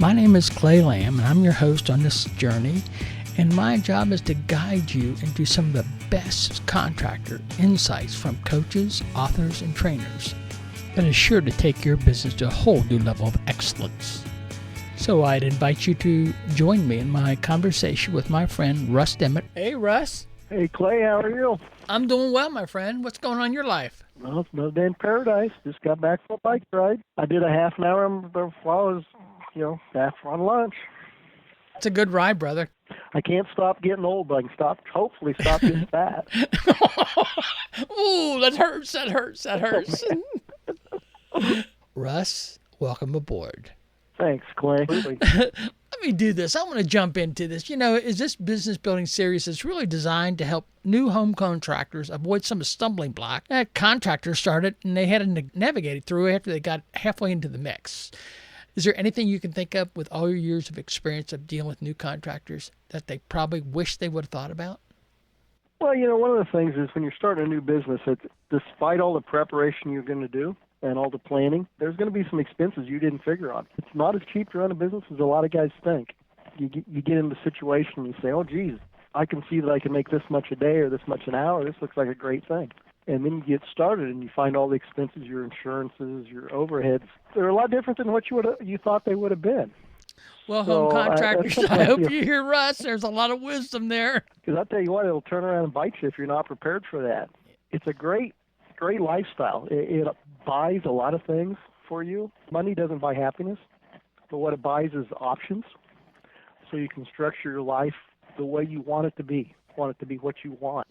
My name is Clay Lamb, and I'm your host on this journey. And my job is to guide you into some of the best contractor insights from coaches, authors, and trainers that is sure to take your business to a whole new level of excellence. So I'd invite you to join me in my conversation with my friend Russ Dimmit. Hey, Russ. Hey, Clay, how are you? I'm doing well, my friend. What's going on in your life? Well, it's another day in paradise. Just got back from a bike ride. I did a half an hour while I was, back on lunch. It's a good ride, brother. I can't stop getting old, but I can hopefully stop getting fat. Ooh, that hurts. Russ, welcome aboard. Thanks, Clay. Let me do this. I want to jump into this. Is this business building series that's really designed to help new home contractors avoid some stumbling block that contractors started and they had to navigate through after they got halfway into the mix. Is there anything you can think of with all your years of experience of dealing with new contractors that they probably wish they would have thought about? Well, one of the things is when you're starting a new business, despite all the preparation you're going to do and all the planning, there's going to be some expenses you didn't figure on. It's not as cheap to run a business as a lot of guys think. You get into a situation and you say, oh, geez, I can see that I can make this much a day or this much an hour. This looks like a great thing. And then you get started and you find all the expenses, your insurances, your overheads. They're a lot different than what you thought they would have been. Well, home contractors, I hope you hear Russ. There's a lot of wisdom there. Because I'll tell you what, it'll turn around and bite you if you're not prepared for that. It's a great lifestyle. It buys a lot of things for you. Money doesn't buy happiness, but what it buys is options. So you can structure your life the way you want it to be. Want it to be what you want,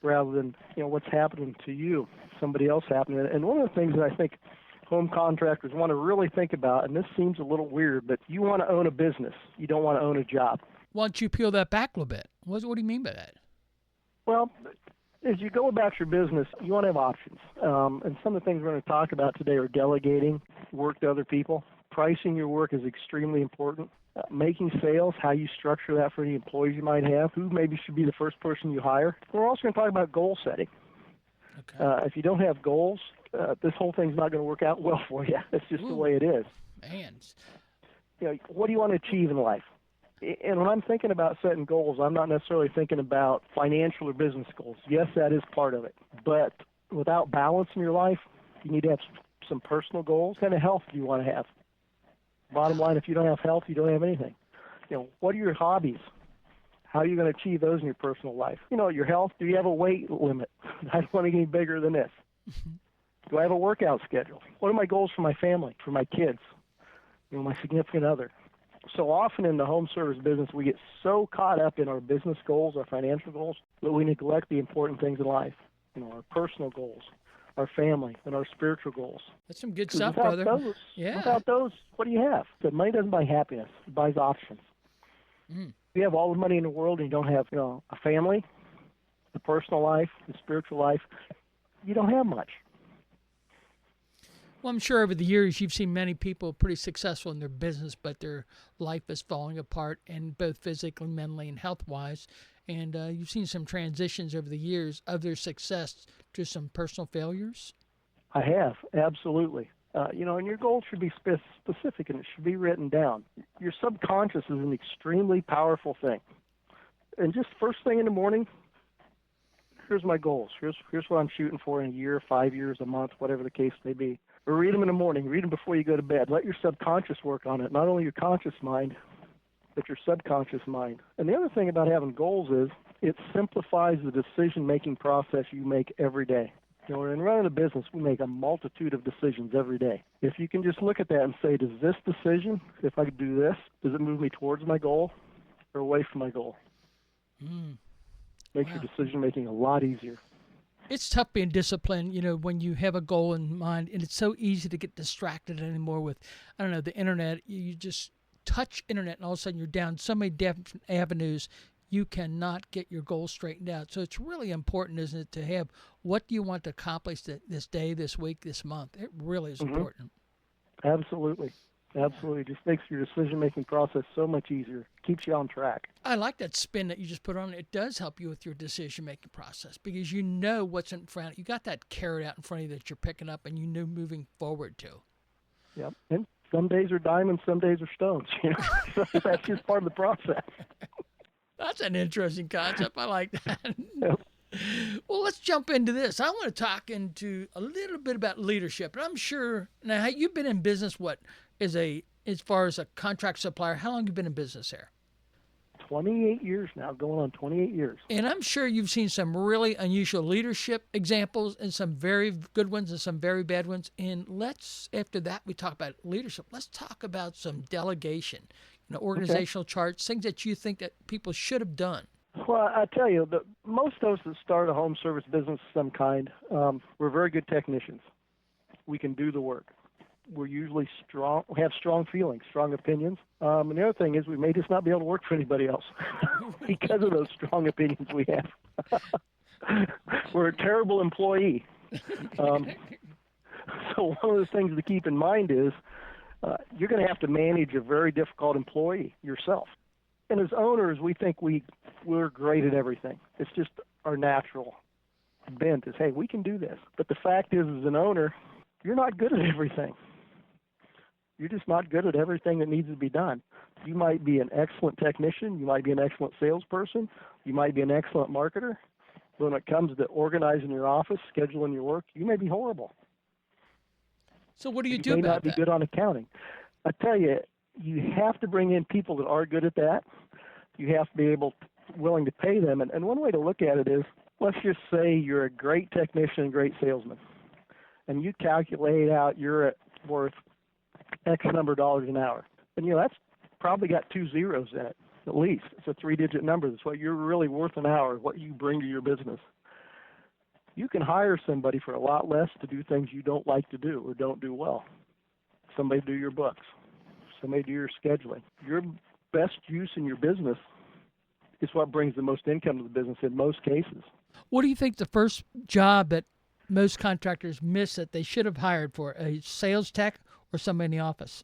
rather than what's happening to you, somebody else happening. And one of the things that I think home contractors want to really think about, and this seems a little weird, but you want to own a business. You don't want to own a job. Why don't you peel that back a little bit? What do you mean by that? Well, as you go about your business, you want to have options. And some of the things we're going to talk about today are delegating work to other people. Pricing your work is extremely important. Making sales, how you structure that for any employees you might have, who maybe should be the first person you hire. We're also going to talk about goal setting. Okay. If you don't have goals, this whole thing's not going to work out well for you. That's just the way it is. Man. What do you want to achieve in life? And when I'm thinking about setting goals, I'm not necessarily thinking about financial or business goals. Yes, that is part of it. But without balance in your life, you need to have some personal goals. What kind of health do you want to have? Bottom line, if you don't have health, you don't have anything. What are your hobbies? How are you going to achieve those in your personal life? Your health, do you have a weight limit? I don't want to get any bigger than this. Do I have a workout schedule? What are my goals for my family, for my kids, my significant other? So often in the home service business, we get so caught up in our business goals, our financial goals, that we neglect the important things in life, our personal goals, our family, and our spiritual goals. That's some good stuff, brother. Without those, what do you have? So money doesn't buy happiness. It buys options. If you have all the money in the world and you don't have a family, a personal life, a spiritual life, you don't have much. Well, I'm sure over the years you've seen many people pretty successful in their business, but their life is falling apart, and both physically, mentally, and health-wise. And you've seen some transitions over the years of their success to some personal failures. I have, absolutely. And your goals should be specific, and it should be written down. Your subconscious is an extremely powerful thing. And just first thing in the morning, here's my goals. Here's what I'm shooting for in a year, 5 years, a month, whatever the case may be. Or read them in the morning. Read them before you go to bed. Let your subconscious work on it, not only your conscious mind, but your subconscious mind. And the other thing about having goals is it simplifies the decision-making process you make every day. In running a business, we make a multitude of decisions every day. If you can just look at that and say, does this decision, if I do this, does it move me towards my goal or away from my goal? Makes your decision-making a lot easier. It's tough being disciplined, when you have a goal in mind, and it's so easy to get distracted anymore with, the internet. You just touch internet, and all of a sudden you're down so many different avenues. You cannot get your goals straightened out. So it's really important, isn't it, to have what do you want to accomplish this day, this week, this month. It really is important. Absolutely. Absolutely. It just makes your decision-making process so much easier. Keeps you on track. I like that spin that you just put on it. It does help you with your decision-making process because you know what's in front. You got that carrot out in front of you that you're picking up and you know moving forward to. Yep. And Some days are diamonds, some days are stones. So that's just part of the process. That's an interesting concept. I like that. Yep. Well, let's jump into this. I want to talk into a little bit about leadership. And I'm sure now you've been in business. As far as a contract supplier, how long have you been in business there? 28 years now, going on 28 years. And I'm sure you've seen some really unusual leadership examples and some very good ones and some very bad ones. And after that, we talk about leadership. Let's talk about some delegation, organizational charts, things that you think that people should have done. Well, I tell you, most of us that start a home service business of some kind, we're very good technicians. We can do the work. We're usually strong. We have strong feelings, strong opinions. And the other thing is we may just not be able to work for anybody else because of those strong opinions we have. We're a terrible employee. So one of the things to keep in mind is you're going to have to manage a very difficult employee yourself. And as owners, we think we're great at everything. It's just our natural bent is, hey, we can do this. But the fact is, as an owner, you're not good at everything. You're just not good at everything that needs to be done. You might be an excellent technician. You might be an excellent salesperson. You might be an excellent marketer. But when it comes to organizing your office, scheduling your work, you may be horrible. So what do you do about that? You may not be good on accounting. I tell you, you have to bring in people that are good at that. You have to be willing to pay them. And one way to look at it is, let's just say you're a great technician and great salesman, and you calculate out you're worth X number of dollars an hour. And, that's probably got 2 zeros in it, at least. It's a 3-digit number. That's what you're really worth an hour, what you bring to your business. You can hire somebody for a lot less to do things you don't like to do or don't do well. Somebody do your books. Somebody do your scheduling. Your best use in your business is what brings the most income to the business in most cases. What do you think the first job that most contractors miss that they should have hired for, a sales tech or somebody in the office?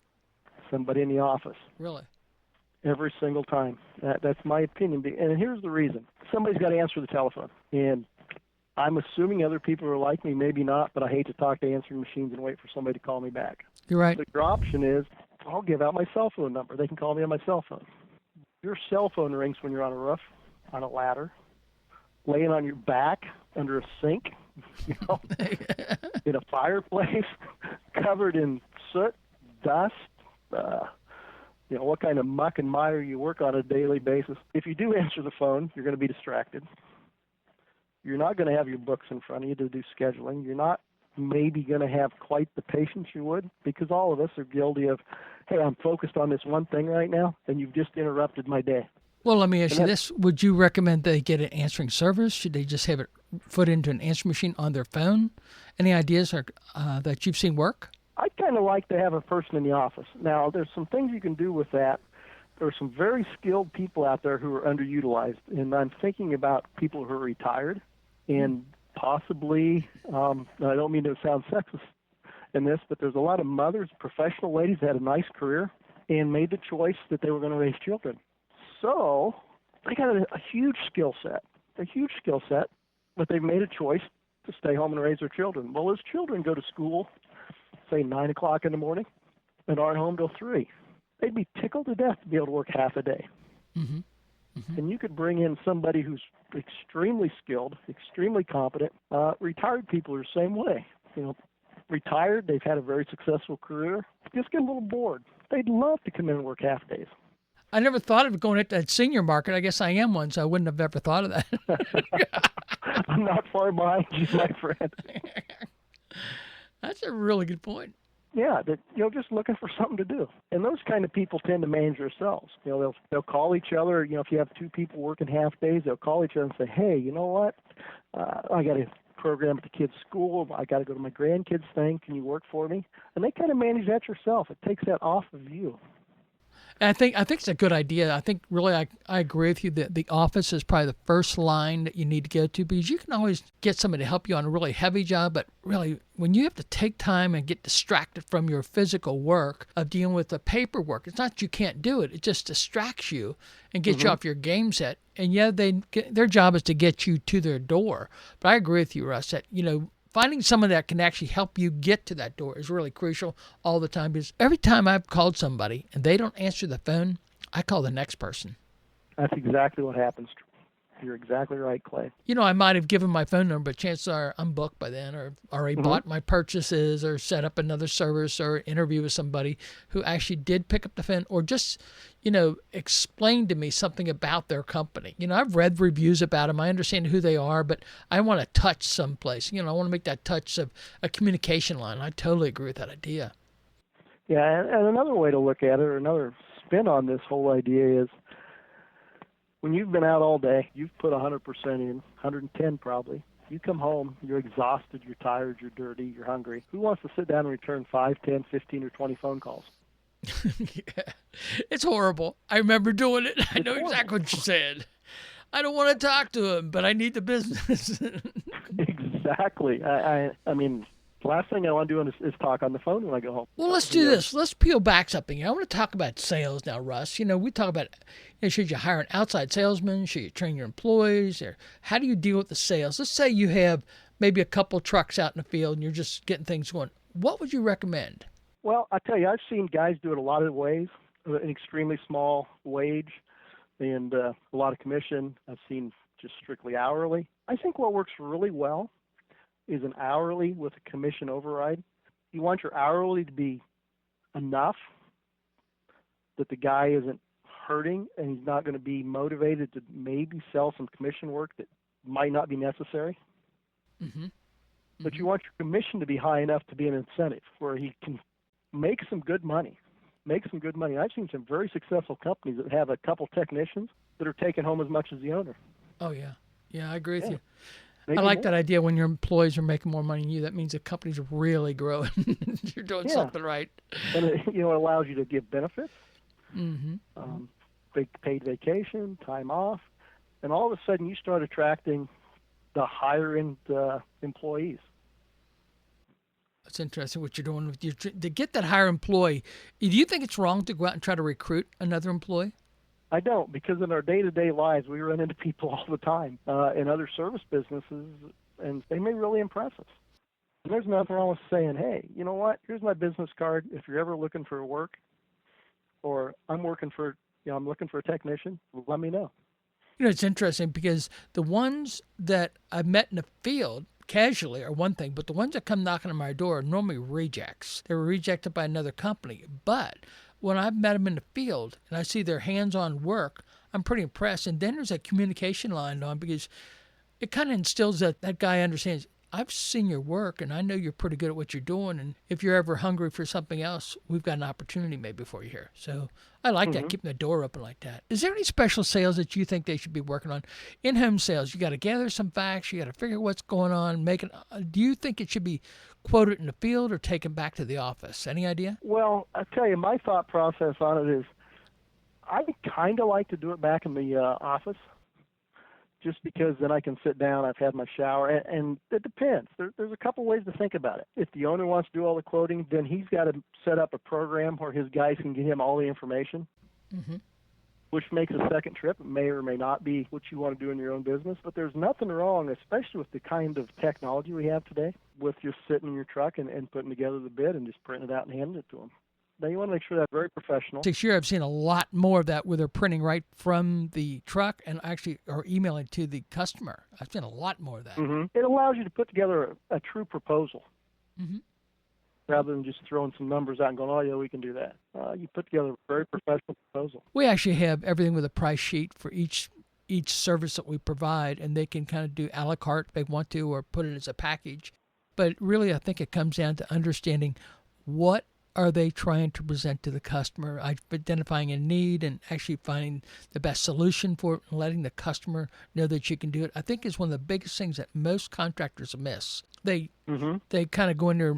Somebody in the office. Really? Every single time. That's my opinion. And here's the reason. Somebody's got to answer the telephone. And I'm assuming other people are like me, maybe not, but I hate to talk to answering machines and wait for somebody to call me back. You're right. The option is I'll give out my cell phone number. They can call me on my cell phone. Your cell phone rings when you're on a roof, on a ladder, laying on your back under a sink, in a fireplace, covered in soot, dust, what kind of muck and mire you work on a daily basis. If you do answer the phone, you're going to be distracted. You're not going to have your books in front of you to do scheduling. You're not maybe going to have quite the patience you would, because all of us are guilty of, hey, I'm focused on this one thing right now, and you've just interrupted my day. Well, let me ask you this. Would you recommend they get an answering service? Should they just have it put into an answering machine on their phone? Any ideas that you've seen work? I'd kind of like to have a person in the office. Now, there's some things you can do with that. There are some very skilled people out there who are underutilized, and I'm thinking about people who are retired and possibly, I don't mean to sound sexist in this, but there's a lot of mothers, professional ladies that had a nice career and made the choice that they were going to raise children. So they got a huge skill set, but they've made a choice to stay home and raise their children. Well, those children go to school, say 9 o'clock in the morning, and aren't home till 3. They'd be tickled to death to be able to work half a day. Mm-hmm. Mm-hmm. And you could bring in somebody who's extremely skilled, extremely competent. Retired people are the same way. Retired, they've had a very successful career, just get a little bored. They'd love to come in and work half days. I never thought of going at that senior market. I guess I am one, so I wouldn't have ever thought of that. I'm not far behind you, my friend. That's a really good point. Yeah, that just looking for something to do. And those kind of people tend to manage themselves. They'll call each other. If you have 2 people working half days, they'll call each other and say, hey, you know what? I got a program at the kids' school. I got to go to my grandkids' thing. Can you work for me? And they kind of manage that yourself. It takes that off of you. And I think it's a good idea. I think really I agree with you that the office is probably the first line that you need to go to, because you can always get somebody to help you on a really heavy job, but really when you have to take time and get distracted from your physical work of dealing with the paperwork, it's not that you can't do it. It just distracts you and gets you off your game set. And their job is to get you to their door. But I agree with you, Russ, that, finding someone that can actually help you get to that door is really crucial all the time, because every time I've called somebody and they don't answer the phone, I call the next person. That's exactly what happens. You're exactly right, Clay. I might have given my phone number, but chances are I'm booked by then, or already bought my purchases, or set up another service, or interview with somebody who actually did pick up the phone, or just, explain to me something about their company. I've read reviews about them. I understand who they are, but I want to touch someplace. I want to make that touch of a communication line. I totally agree with that idea. Yeah, and another way to look at it, or another spin on this whole idea is, when you've been out all day, you've put 100% in, 110 probably. You come home, you're exhausted, you're tired, you're dirty, you're hungry. Who wants to sit down and return 5, 10, 15, or 20 phone calls? Yeah. It's horrible. I remember doing it. I know exactly what you said. I don't want to talk to him, but I need the business. Exactly. I mean, the last thing I want to do is talk on the phone when I go home. Well, let's do this. Let's peel back something. I want to talk about sales now, Russ. We talk about, should you hire an outside salesman? Should you train your employees? Or how do you deal with the sales? Let's say you have maybe a couple trucks out in the field and you're just getting things going. What would you recommend? Well, I tell you, I've seen guys do it a lot of ways. An extremely small wage and a lot of commission. I've seen just strictly hourly. I think what works really well is an hourly with a commission override. You want your hourly to be enough that the guy isn't hurting and he's not going to be motivated to maybe sell some commission work that might not be necessary. But you want your commission to be high enough to be an incentive where he can make some good money. I've seen some very successful companies that have a couple technicians that are taking home as much as the owner. Oh, yeah. Yeah, I agree with you. Maybe I like more. that idea. When your employees are making more money than you, that means the company's really growing. You're doing something right. And it allows you to give benefits, paid vacation, time off, and all of a sudden you start attracting the higher-end employees. That's interesting what you're doing with to get that higher employee. Do you think it's wrong to go out and try to recruit another employee? I don't, because in our day-to-day lives, we run into people all the time in other service businesses, and they may really impress us. And there's nothing wrong with saying, hey, you know what? Here's my business card. If you're ever looking for work, or I'm looking for a technician, let me know. It's interesting because the ones that I've met in the field casually are one thing, but the ones that come knocking on my door are normally rejects. They were rejected by another company. But when I've met them in the field and I see their hands-on work, I'm pretty impressed. And then there's a communication line on, because it kind of instills that guy understands, I've seen your work and I know you're pretty good at what you're doing. And if you're ever hungry for something else, we've got an opportunity maybe for you here. So I like that, keeping the door open like that. Is there any special sales that you think they should be working on? In-home sales, you got to gather some facts, you got to figure out what's going on, do you think it should be quoted in the field or taken back to the office? Any idea? Well, I tell you, my thought process on it is I kind of like to do it back in the office, just because then I can sit down, I've had my shower, and it depends. There's a couple ways to think about it. If the owner wants to do all the quoting, then he's got to set up a program where his guys can get him all the information, which makes a second trip. It may or may not be what you want to do in your own business, but there's nothing wrong, especially with the kind of technology we have today, with just sitting in your truck and putting together the bid and just printing it out and handing it to them. Now, you want to make sure that's very professional. This year, I've seen a lot more of that where they're printing right from the truck and actually are emailing to the customer. I've seen a lot more of that. It allows you to put together a true proposal rather than just throwing some numbers out and going, oh, yeah, we can do that. You put together a very professional proposal. We actually have everything with a price sheet for each service that we provide, and they can kind of do a la carte if they want to, or put it as a package. But really, I think it comes down to understanding what are they trying to present to the customer, identifying a need and actually finding the best solution for it and letting the customer know that you can do it. I think is one of the biggest things that most contractors miss. They kind of go in there,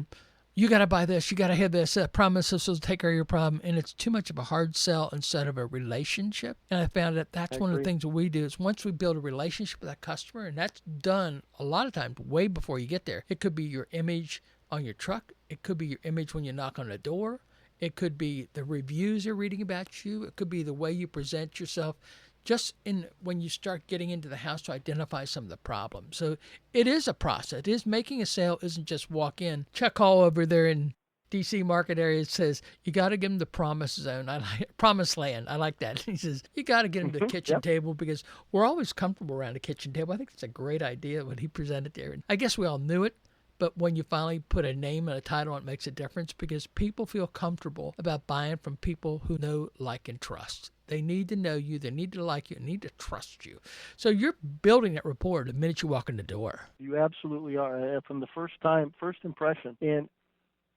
you got to buy this, you got to have this, promise this will take care of your problem, and it's too much of a hard sell instead of a relationship. And I found that that's one of the things that we do is once we build a relationship with that customer, and that's done a lot of times way before you get there. It could be your image on your truck. It could be your image when you knock on the door. It could be the reviews you're reading about you. It could be the way you present yourself just in when you start getting into the house to identify some of the problems. So it is a process. It is making a sale isn't just walk in. Chuck Hall over there in DC market area says you got to give them the promise zone. I like promised land. I like that. He says you got to get them to the kitchen table because we're always comfortable around a kitchen table. I think it's a great idea what he presented there. And I guess we all knew it, but when you finally put a name and a title, it makes a difference because people feel comfortable about buying from people who know, like, and trust. They need to know you. They need to like you. They need to trust you. So you're building that rapport the minute you walk in the door. You absolutely are, from the first impression. And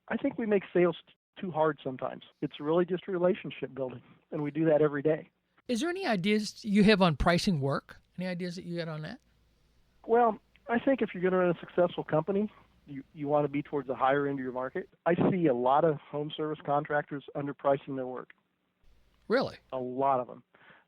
I think we make sales too hard sometimes. It's really just relationship building, and we do that every day. Is there any ideas you have on pricing work? Any ideas that you got on that? Well, I think if you're going to run a successful company, you want to be towards the higher end of your market. I see a lot of home service contractors underpricing their work. Really? A lot of them.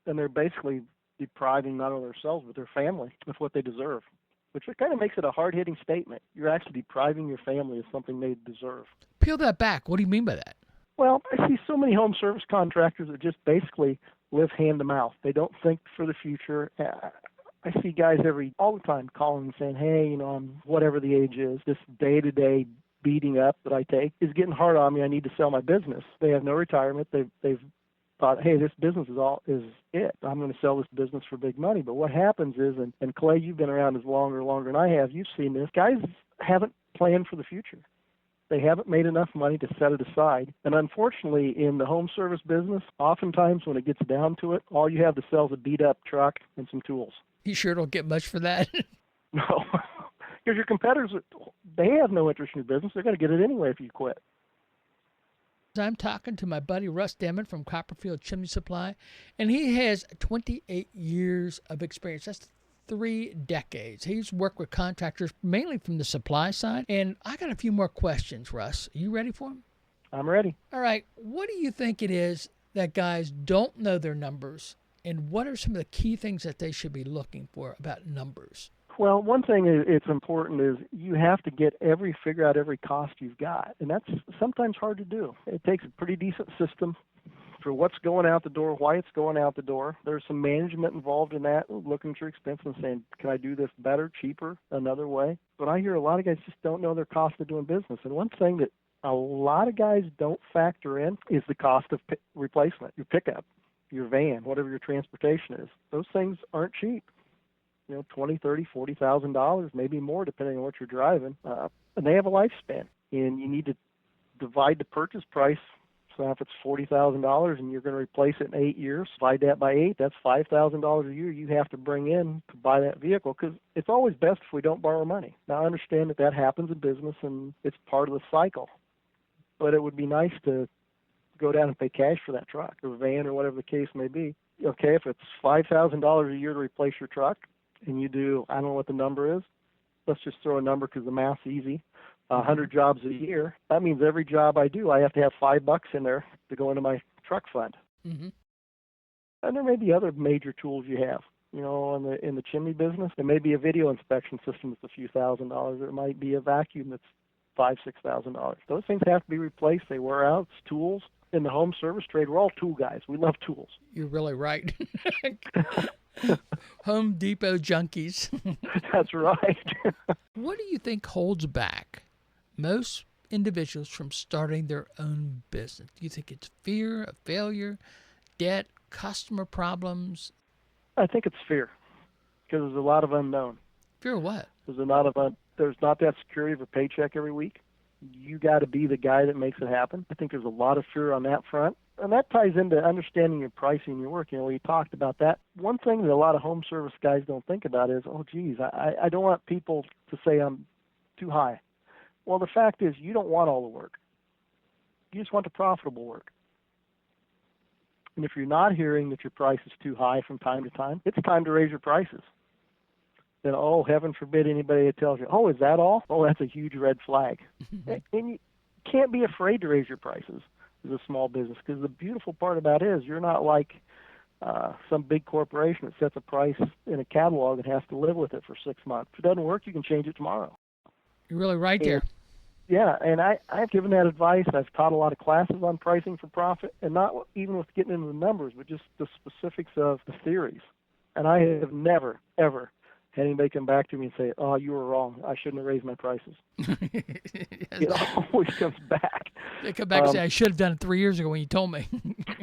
And they're basically depriving not only themselves but their family of what they deserve, which kind of makes it a hard-hitting statement. You're actually depriving your family of something they deserve. Peel that back. What do you mean by that? Well, I see so many home service contractors that just basically live hand to mouth. They don't think for the future. I see guys all the time calling and saying, hey, I'm whatever the age is, this day-to-day beating up that I take is getting hard on me. I need to sell my business. They have no retirement. They've thought, hey, this business is it. I'm going to sell this business for big money. But what happens is, and Clay, you've been around as longer than I have. You've seen this. Guys haven't planned for the future. They haven't made enough money to set it aside. And unfortunately, in the home service business, oftentimes when it gets down to it, all you have to sell is a beat-up truck and some tools. You sure don't get much for that? No, because your competitors, they have no interest in your business. They're going to get it anyway if you quit. I'm talking to my buddy Russ Dimmit from Copperfield Chimney Supply, and he has 28 years of experience. That's 3 decades. He's worked with contractors mainly from the supply side. And I got a few more questions, Russ. Are you ready for them? I'm ready. All right. What do you think it is that guys don't know their numbers, and what are some of the key things that they should be looking for about numbers? Well, one thing it's important is you have to figure out every cost you've got, and that's sometimes hard to do. It takes a pretty decent system for what's going out the door, why it's going out the door. There's some management involved in that, looking at your expense and saying, can I do this better, cheaper, another way? But I hear a lot of guys just don't know their cost of doing business. And one thing that a lot of guys don't factor in is the cost of replacement, your pickup, your van, whatever your transportation is. Those things aren't cheap. $20,000, $30,000, $40,000, maybe more, depending on what you're driving. And they have a lifespan, and you need to divide the purchase price. So if it's $40,000 and you're going to replace it in 8 years, divide that by 8. That's $5,000 a year you have to bring in to buy that vehicle, because it's always best if we don't borrow money. Now, I understand that happens in business, and it's part of the cycle. But it would be nice to go down and pay cash for that truck or van or whatever the case may be. Okay, if it's $5,000 a year to replace your truck, and you do, I don't know what the number is, let's just throw a number because the math's easy, 100 jobs a year, that means every job I do, I have to have $5 in there to go into my truck fund. Mm-hmm. And there may be other major tools you have. In the chimney business, there may be a video inspection system that's a few $1,000s. There might be a vacuum that's $5,000-$6,000. Those things have to be replaced. They wear out. It's tools. In the home service trade, we're all tool guys. We love tools. You're really right. Home Depot junkies. That's right. What do you think holds back most individuals from starting their own business? Do you think it's fear of failure, debt, customer problems? I think it's fear, because there's a lot of unknown. Fear of what? There's not that security of a paycheck every week. You got to be the guy that makes it happen. I think there's a lot of fear on that front. And that ties into understanding your pricing, your work. We talked about that. One thing that a lot of home service guys don't think about is, I don't want people to say I'm too high. Well, the fact is, you don't want all the work. You just want the profitable work. And if you're not hearing that your price is too high from time to time, it's time to raise your prices. Then, heaven forbid anybody that tells you, is that all? That's a huge red flag. And you can't be afraid to raise your prices as a small business, because the beautiful part about it is you're not like some big corporation that sets a price in a catalog and has to live with it for 6 months. If it doesn't work, you can change it tomorrow. You're really right there. Yeah, and I've given that advice. I've taught a lot of classes on pricing for profit, and not even with getting into the numbers, but just the specifics of the theories. And I have never, ever had anybody come back to me and say, oh, you were wrong. I shouldn't have raised my prices. It always comes back. They come back and say, I should have done it 3 years ago when you told me.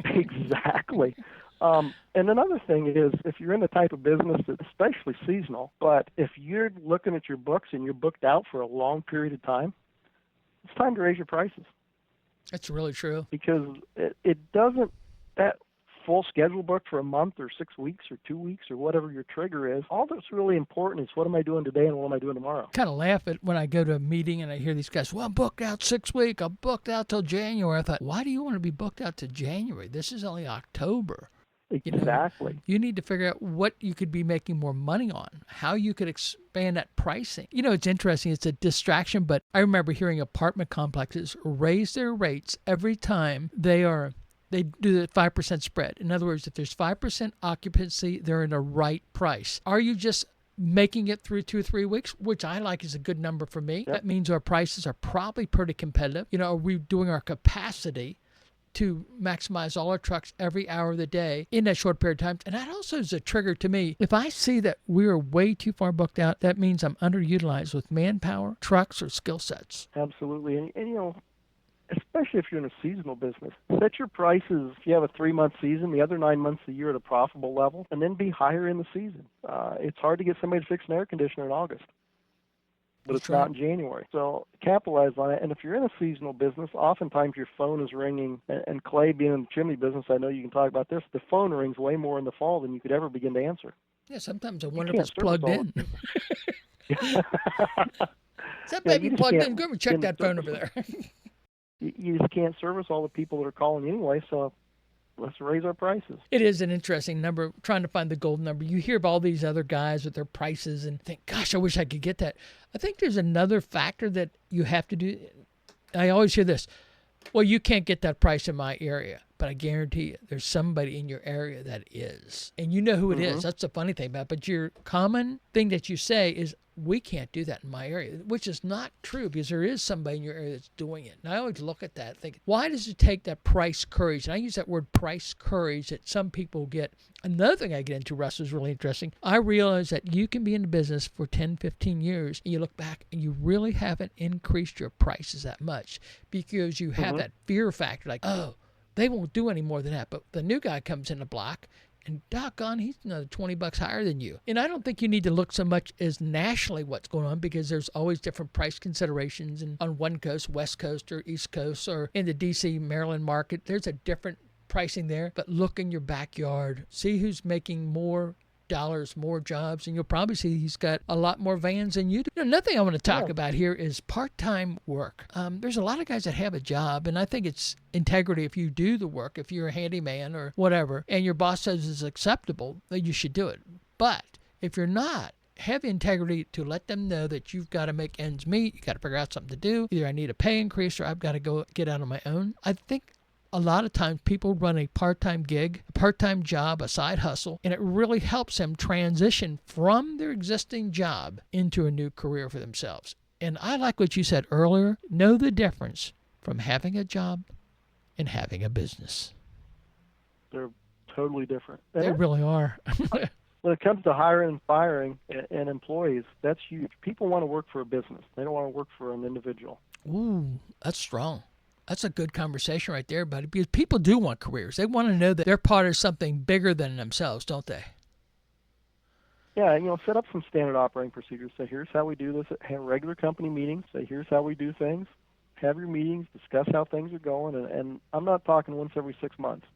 Exactly. And another thing is, if you're in the type of business that's especially seasonal, but if you're looking at your books and you're booked out for a long period of time, it's time to raise your prices. That's really true. Because it doesn't, that full schedule book for a month or 6 weeks or 2 weeks or whatever your trigger is, all that's really important is what am I doing today and what am I doing tomorrow. Kind of laugh at when I go to a meeting and I hear these guys, well, I'm booked out 6 weeks. I'm booked out till January. I thought, why do you want to be booked out to January? This is only October. Exactly. You need to figure out what you could be making more money on, how you could expand that pricing. It's interesting. It's a distraction, but I remember hearing apartment complexes raise their rates every time they do the 5% spread. In other words, if there's 5% occupancy, they're in a right price. Are you just making it through 2 or 3 weeks, which I like is a good number for me? Yep. That means our prices are probably pretty competitive. Are we doing our capacity to maximize all our trucks every hour of the day in that short period of time? And that also is a trigger to me. If I see that we're way too far booked out, that means I'm underutilized with manpower, trucks, or skill sets. Absolutely. And especially if you're in a seasonal business, set your prices. If you have a 3-month season, the other 9 months of the year at a profitable level, and then be higher in the season. It's hard to get somebody to fix an air conditioner in August, but it's not in January. So capitalize on it. And if you're in a seasonal business, oftentimes your phone is ringing. And Clay, being in the chimney business, I know you can talk about this. The phone rings way more in the fall than you could ever begin to answer. Yeah, sometimes I wonder if it's plugged in. Is that baby plugged in? Go and check that phone over there. You just can't service all the people that are calling anyway, so let's raise our prices. It is an interesting number, trying to find the gold number. You hear of all these other guys with their prices and think, gosh, I wish I could get that. I think there's another factor that you have to do. I always hear this, well, you can't get that price in my area, but I guarantee you there's somebody in your area that is. And you know who it is. That's the funny thing about it. But your common thing that you say is, we can't do that in my area, which is not true because there is somebody in your area that's doing it. And I always look at that and think, why does it take that price courage? And I use that word price courage that some people get. Another thing I get into, Russ, is really interesting. I realize that you can be in the business for 10, 15 years, and you look back and you really haven't increased your prices that much because you have that fear factor, like, oh, they won't do any more than that. But the new guy comes in the block, and doggone, he's another $20 higher than you. And I don't think you need to look so much as nationally what's going on because there's always different price considerations. And on one coast, West Coast or East Coast, or in the D.C., Maryland market, there's a different pricing there. But look in your backyard, see who's making more dollars, more jobs, and you'll probably see he's got a lot more vans than you do. Another thing I want to talk about here is part-time work. There's a lot of guys that have a job, and I think it's integrity if you do the work, if you're a handyman or whatever, and your boss says it's acceptable, then you should do it. But if you're not, have the integrity to let them know that you've got to make ends meet, you got to figure out something to do. Either I need a pay increase or I've got to go get out on my own. I think a lot of times people run a part-time gig, a part-time job, a side hustle, and it really helps them transition from their existing job into a new career for themselves. And I like what you said earlier, know the difference from having a job and having a business. They're totally different. They really are. When it comes to hiring and firing and employees, that's huge. People want to work for a business. They don't want to work for an individual. Ooh, that's strong. That's a good conversation right there, buddy, because people do want careers. They want to know that they're part of something bigger than themselves, don't they? Yeah, set up some standard operating procedures. Say, here's how we do this. Have regular company meetings. Say, here's how we do things. Have your meetings. Discuss how things are going. And I'm not talking once every 6 months.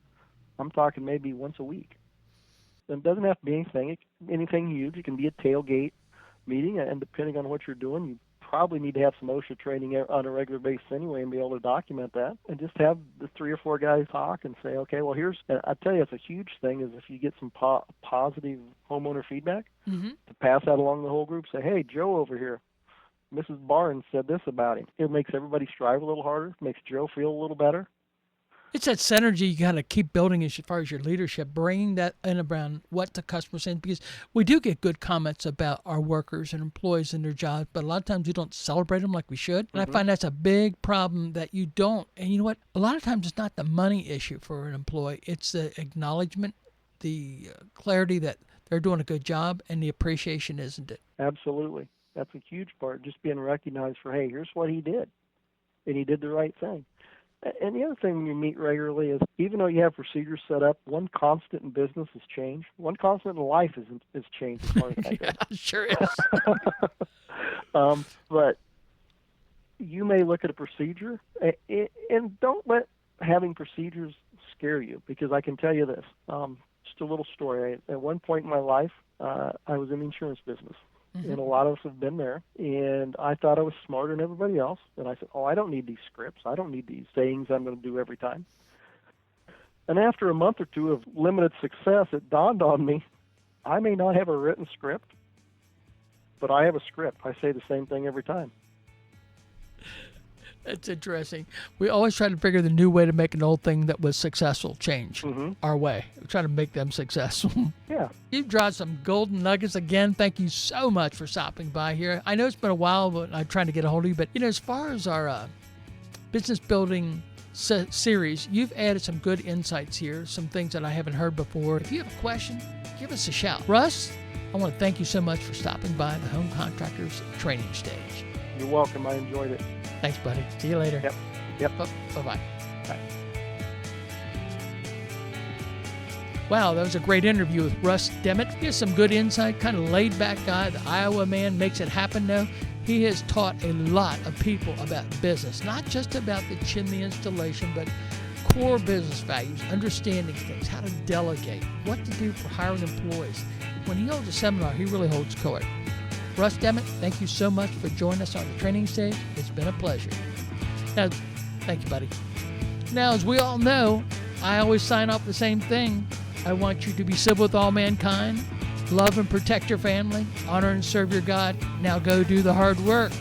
I'm talking maybe once a week. It doesn't have to be anything huge. It can be a tailgate meeting, and depending on what you're doing, you probably need to have some OSHA training on a regular basis anyway and be able to document that, and just have the 3 or 4 guys talk and say, okay, well, and I tell you, it's a huge thing is if you get some positive homeowner feedback, to pass that along the whole group. Say, hey, Joe over here, Mrs. Barnes said this about him. It makes everybody strive a little harder, makes Joe feel a little better. It's that synergy you got to keep building as far as your leadership, bringing that in around what the customer's saying, because we do get good comments about our workers and employees and their jobs, but a lot of times we don't celebrate them like we should. And I find that's a big problem that you don't. And you know what? A lot of times it's not the money issue for an employee. It's the acknowledgement, the clarity that they're doing a good job, and the appreciation, isn't it? Absolutely. That's a huge part, just being recognized for, hey, here's what he did, and he did the right thing. And the other thing when you meet regularly is, even though you have procedures set up, one constant in business is change. One constant in life is change as far as I Yeah, go. sure is. But you may look at a procedure, and don't let having procedures scare you, because I can tell you this. Just a little story. At one point in my life, I was in the insurance business. Mm-hmm. And a lot of us have been there, and I thought I was smarter than everybody else. And I said, I don't need these scripts. I don't need these sayings I'm going to do every time. And after a month or two of limited success, it dawned on me, I may not have a written script, but I have a script. I say the same thing every time. That's interesting. We always try to figure the new way to make an old thing that was successful change our way. We try to make them successful. Yeah. You've dropped some golden nuggets again. Thank you so much for stopping by here. I know it's been a while, but I'm trying to get a hold of you. But, as far as our business building series, you've added some good insights here, some things that I haven't heard before. If you have a question, give us a shout. Russ, I want to thank you so much for stopping by the Home Contractors Training Stage. You're welcome. I enjoyed it. Thanks, buddy. See you later. Yep. Bye-bye. Bye. Wow, that was a great interview with Russ Dimmit. He has some good insight, kind of laid-back guy. The Iowa man makes it happen now. He has taught a lot of people about business, not just about the chimney installation, but core business values, understanding things, how to delegate, what to do for hiring employees. When he holds a seminar, he really holds court. Russ Dimmit, thank you so much for joining us on the training stage. It's been a pleasure. Now, thank you, buddy. Now, as we all know, I always sign off the same thing. I want you to be civil with all mankind, love and protect your family, honor and serve your God. Now go do the hard work.